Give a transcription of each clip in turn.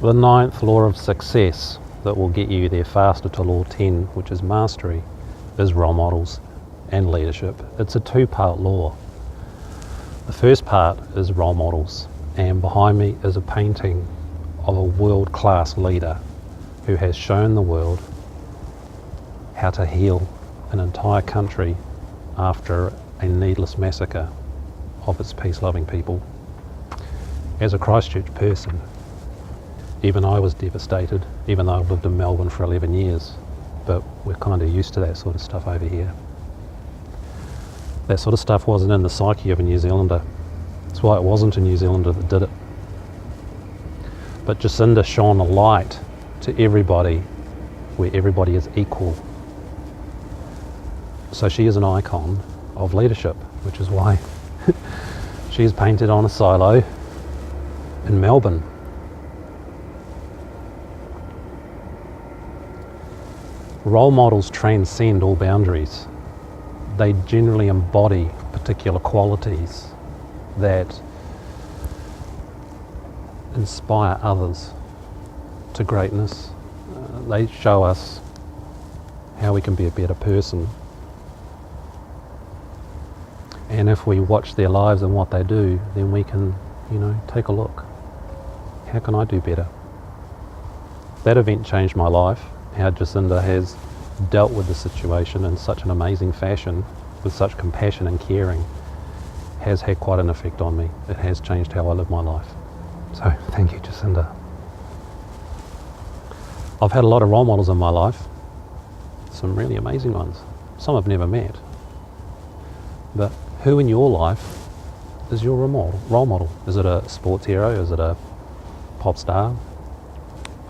The ninth law of success that will get you there faster to law 10, which is mastery, is role models and leadership. It's a two-part law. The first part is role models, and behind me is a painting of a world-class leader who has shown the world how to heal an entire country after a needless massacre of its peace-loving people. As a Christchurch person, even I was devastated, even though I've lived in Melbourne for 11 years, but we're kind of used to that sort of stuff over here. That sort of stuff wasn't in the psyche of a New Zealander. That's why it wasn't a New Zealander that did it. But Jacinda shone a light to everybody where everybody is equal. So she is an icon of leadership, which is why she is painted on a silo in Melbourne. Role models transcend all boundaries. They generally embody particular qualities that inspire others to greatness. They show us how we can be a better person. And if we watch their lives and what they do, then we can, take a look. How can I do better? That event changed my life. How Jacinda has dealt with the situation in such an amazing fashion, with such compassion and caring, has had quite an effect on me. It has changed how I live my life. So thank you, Jacinda. I've had a lot of role models in my life, some really amazing ones. Some I've never met. But who in your life is your role model? Is it a sports hero? Is it a pop star?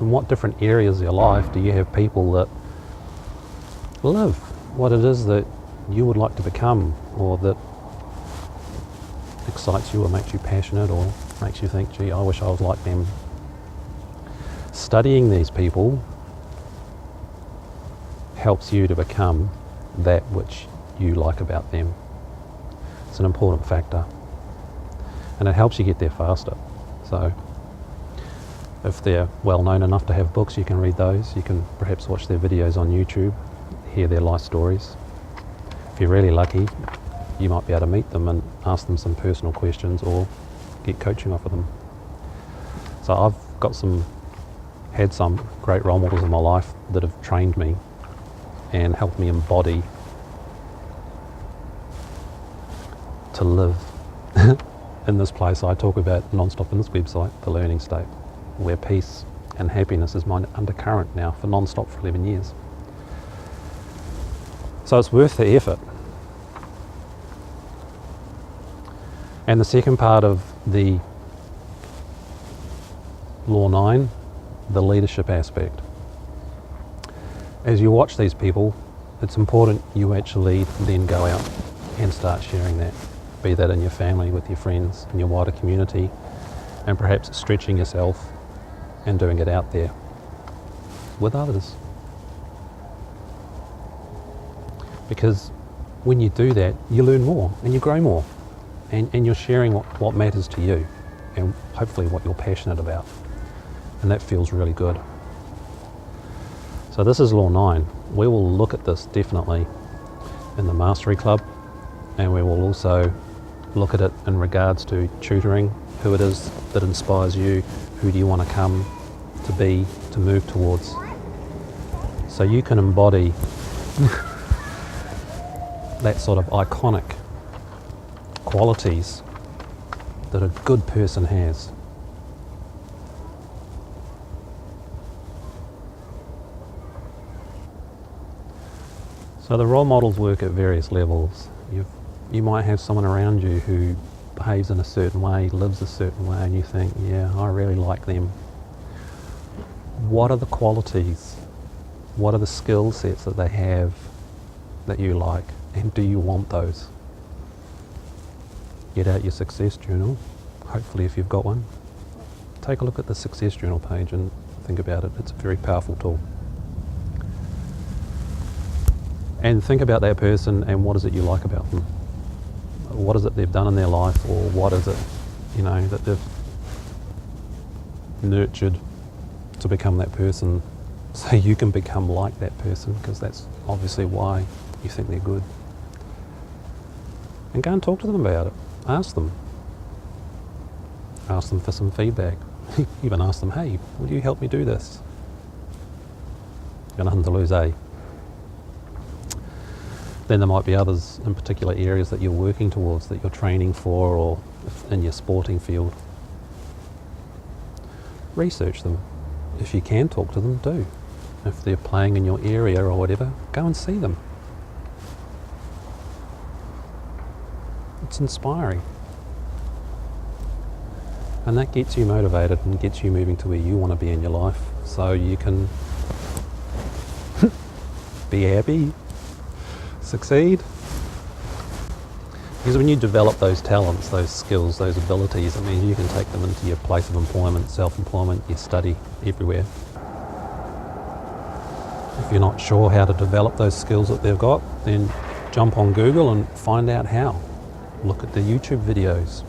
In what different areas of your life do you have people that live what it is that you would like to become, or that excites you or makes you passionate or makes you think, gee, I wish I was like them? Studying these people helps you to become that which you like about them. It's an important factor, and it helps you get there faster. So if they're well known enough to have books, you can read those. You can perhaps watch their videos on YouTube, hear their life stories. If you're really lucky, you might be able to meet them and ask them some personal questions or get coaching off of them. So I've had some great role models in my life that have trained me and helped me embody to live in this place I talk about non-stop in this website, the learning state, where peace and happiness is my undercurrent now for non-stop for 11 years. So it's worth the effort. And the second part of the Law 9, the leadership aspect. As you watch these people, it's important you actually then go out and start sharing that. Be that in your family, with your friends, in your wider community, and perhaps stretching yourself and doing it out there with others. Because when you do that, you learn more and you grow more, and you're sharing what matters to you and hopefully what you're passionate about, and that feels really good. So this is Law 9. We will look at this definitely in the Mastery Club, and we will also look at it in regards to tutoring, who it is that inspires you, who do you want to come to be, to move towards, so you can embody that sort of iconic qualities that a good person has. So the role models work at various levels. You might have someone around you who behaves in a certain way, lives a certain way, and you think, yeah, I really like them. What are the qualities? What are the skill sets that they have that you like? And do you want those? Get out your success journal, hopefully if you've got one. Take a look at the success journal page and think about it. It's a very powerful tool. And think about that person and what is it you like about them? What is it they've done in their life, or what is it, that they've nurtured to become that person so you can become like that person, because that's obviously why you think they're good. And go and talk to them about it. Ask them. Ask them for some feedback. Even ask them, hey, would you help me do this? You've got nothing to lose, eh? Then there might be others in particular areas that you're working towards, that you're training for, or in your sporting field. Research them. If you can talk to them, do. If they're playing in your area or whatever, go and see them. It's inspiring. And that gets you motivated and gets you moving to where you want to be in your life, so you can be happy, succeed. Because when you develop those talents, those skills, those abilities, I mean, you can take them into your place of employment, self-employment, your study, everywhere. If you're not sure how to develop those skills that they've got, then jump on Google and find out how. Look at the YouTube videos.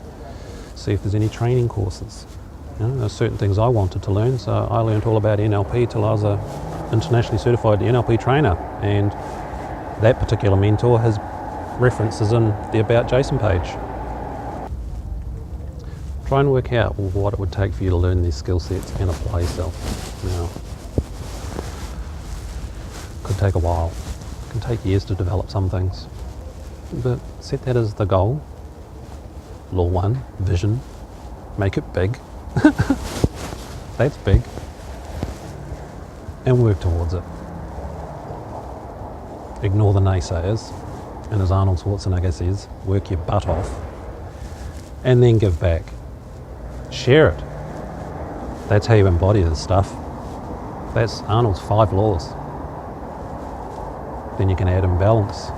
See if there's any training courses. You know, there's certain things I wanted to learn, so I learned all about NLP till I was an internationally certified NLP trainer, and that particular mentor has references in the About Jason page. Try and work out what it would take for you to learn these skill sets and apply yourself. Now, could take a while. It can take years to develop some things, but set that as the goal. Law 1, vision, make it big. That's big. And work towards it. Ignore the naysayers, and as Arnold Schwarzenegger says, work your butt off, and then give back. Share it. That's how you embody this stuff. That's Arnold's 5 laws. Then you can add in balance.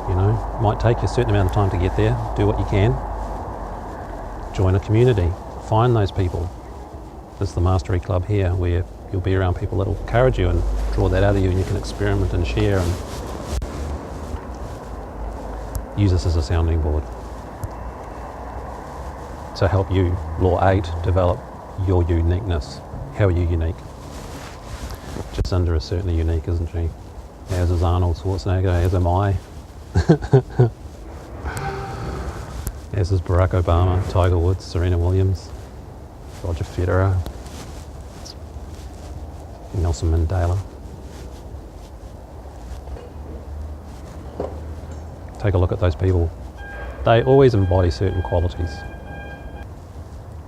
You know, it might take you a certain amount of time to get there. Do what you can. Join a community. Find those people. There's the Mastery Club here, where you'll be around people that'll encourage you and draw that out of you, and you can experiment and share and use this as a sounding board to help you, Law 8, develop your uniqueness. How are you unique? Jacinda is certainly unique, isn't she? As is Arnold Schwarzenegger, as am I. As is Barack Obama, Tiger Woods, Serena Williams, Roger Federer, Nelson Mandela. Take a look at those people. They always embody certain qualities.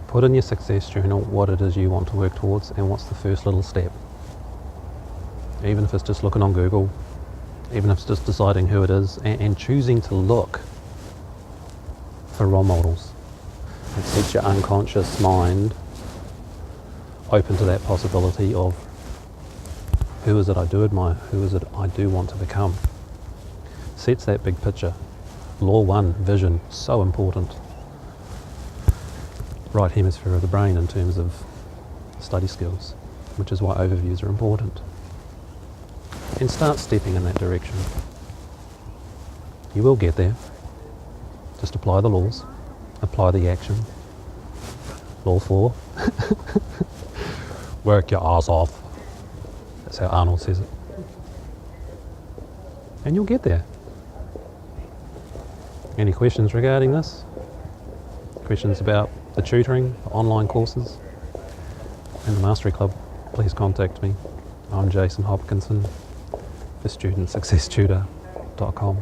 Put in your success journal what it is you want to work towards and what's the first little step. Even if it's just looking on Google, even if it's just deciding who it is and choosing to look for role models. It sets your unconscious mind open to that possibility of who is it I do admire, who is it I do want to become. Sets that big picture. Law 1, vision, so important. Right hemisphere of the brain in terms of study skills, which is why overviews are important. And start stepping in that direction. You will get there. Just apply the laws, apply the action. Law 4, work your ass off. That's how Arnold says it. And you'll get there. Any questions regarding this? Questions about the tutoring, the online courses, and the Mastery Club, please contact me. I'm Jason Hopkinson for studentsuccesstutor.com.